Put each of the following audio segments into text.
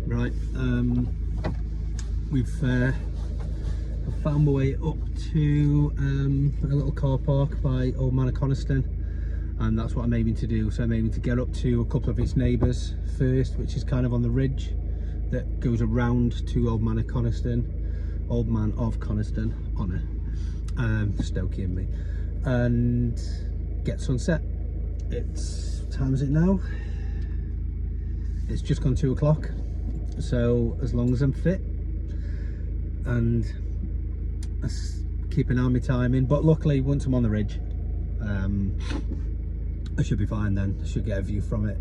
Right, we've found my way up to a little car park by Old Man of Coniston, and that's what I'm aiming to do. So I'm aiming to get up to a couple of its neighbours first, which is kind of on the ridge that goes around to Old Man of Coniston on it, Stokey and me, and get sunset. What time is it now? It's just gone 2 o'clock, so as long as I'm fit and I keep an eye on my timing, but luckily once I'm on the ridge, I should be fine then. I should get a view from it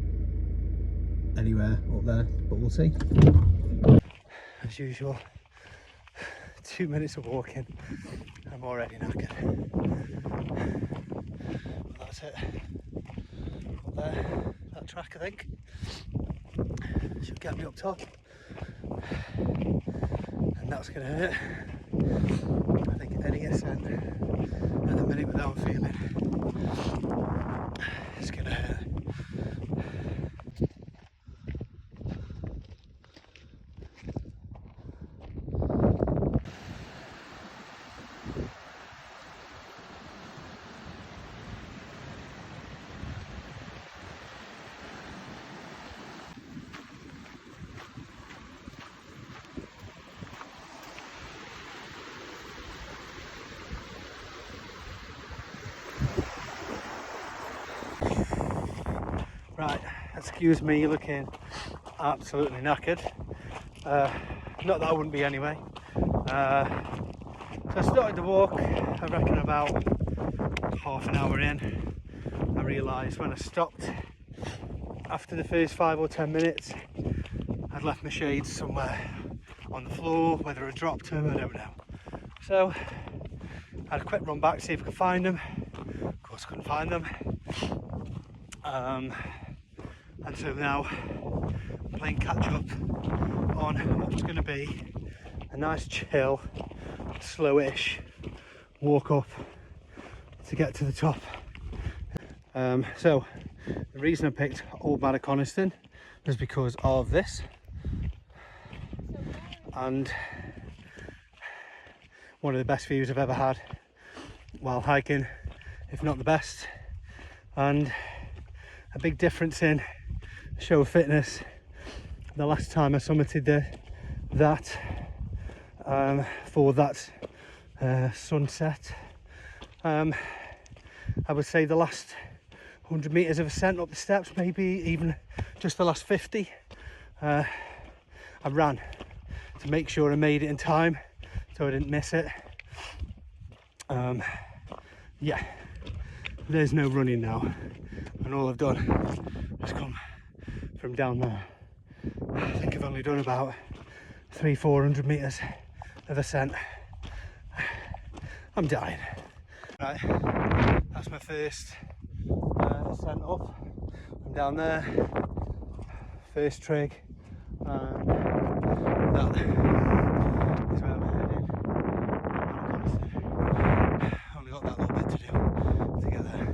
anywhere up there, but we'll see. As usual, 2 minutes of walking, I'm already knackered. But that's it. Up there, that track I think should get me up top, and that's going to hurt. I think any ascent at the minute without feeling, it's going to hurt. Right, excuse me looking absolutely knackered. Not that I wouldn't be anyway. So I started to walk, I reckon about half an hour in. I realised when I stopped after the first 5 or 10 minutes, I'd left my shades somewhere on the floor. Whether I dropped them, I don't know. So I had a quick run back to see if I could find them. Of course I couldn't find them. And so now I'm playing catch up on what's going to be a nice chill, slowish walk up to get to the top. So the reason I picked Old Man of Coniston was because of this, and one of the best views I've ever had while hiking, if not the best, and a big difference in show of fitness. The last time I summited that for that sunset, I would say the last 100 meters of ascent up the steps, maybe even just the last 50, I ran to make sure I made it in time so I didn't miss it. Yeah, there's no running now, and all I've done is come from down there. I think I've only done about 300-400 meters of ascent. I'm dying. Right, that's my first ascent up from down there, first trig, and that is where I'm heading. Only got that little bit to do to get there.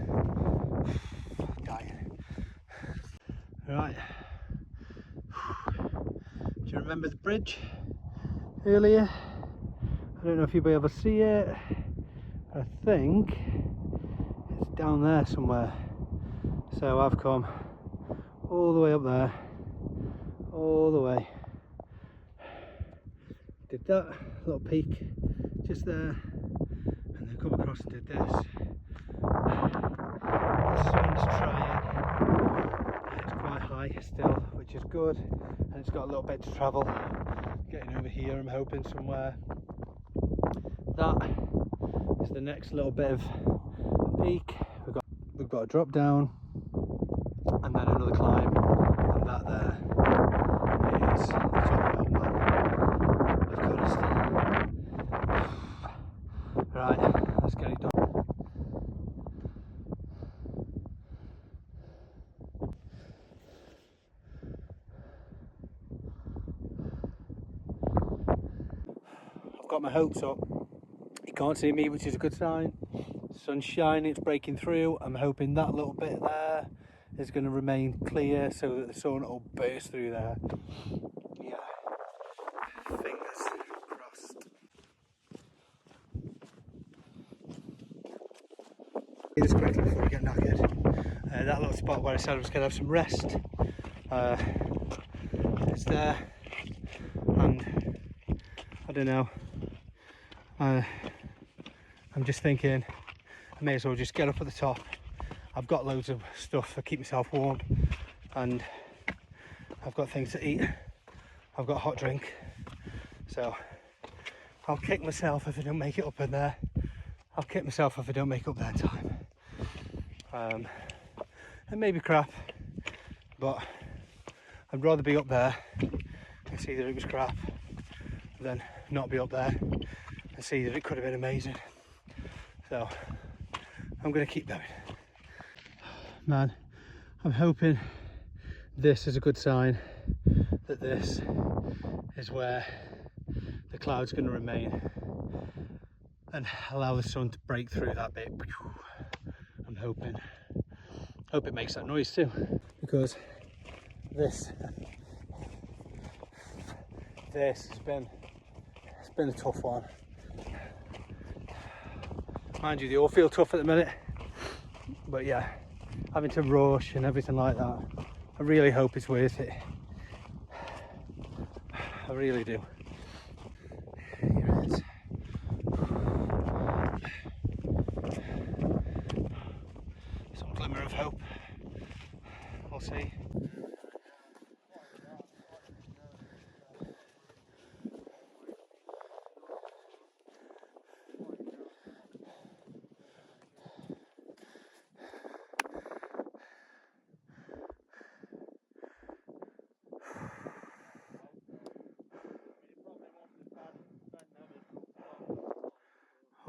Dying. Right, do you remember the bridge earlier? I don't know if you'll be able to see it. I think it's down there somewhere. So I've come all the way up there, all the way. Did that little peak just there, and then come across and did this. The sun's trying, it's quite high still, which is good, and it's got a little bit to travel. Getting over here, I'm hoping somewhere. That is the next little bit of peak. We've got a drop down, and then another climb, and that there is the top of Old Man of Coniston. Right, let's get it done. I've got my hopes up. You can't see me, which is a good sign. Sun's shining, it's breaking through. I'm hoping that little bit there is going to remain clear so that the sun will burst through there. Yeah, Just quickly before we get knackered. That little spot where I said I was going to have some rest. It's there, and I don't know. I'm just thinking I may as well just get up at the top. I've got loads of stuff to keep myself warm, and I've got things to eat. I've got a hot drink, so I'll kick myself if I don't make it up in there. I'll kick myself if I don't make up there in time. It may be crap, but I'd rather be up there and see that it was crap than not be up there and see that it could have been amazing. So I'm going to keep going. Man, I'm hoping this is a good sign that this is where the cloud's going to remain and allow the sun to break through that bit. I'm hoping. Hope it makes that noise too, because this has been a tough one. Mind you, they all feel tough at the minute, but yeah, having to rush and everything like that, I really hope it's worth it. I really do. Here it is. Some glimmer of hope. We'll see.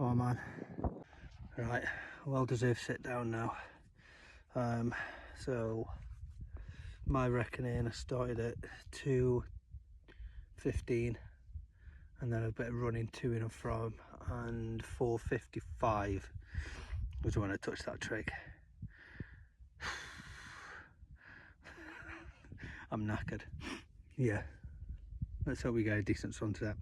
Oh man. Right, well deserved sit down now. So my reckoning, I started at 2:15 and then a bit of running to and from, and 4:55 was when I touched that trick. I'm knackered. Yeah, let's hope we get a decent sunset.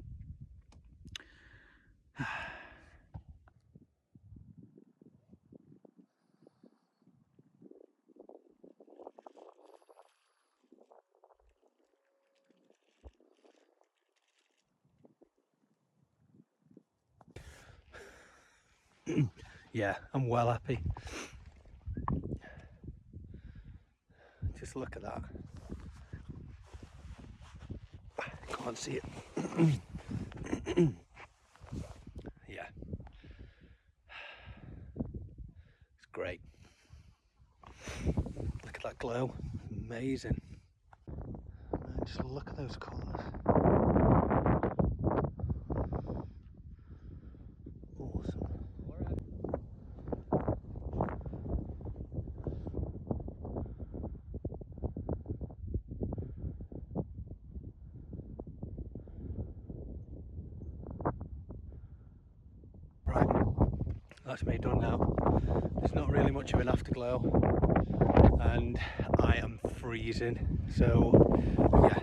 Yeah, I'm well happy. Just look at that. Can't see it. Yeah, it's great. Look at that glow, amazing. And just look at those colours. Awesome. Right, that's me done now. There's not really much of an afterglow, and I am freezing. So yeah,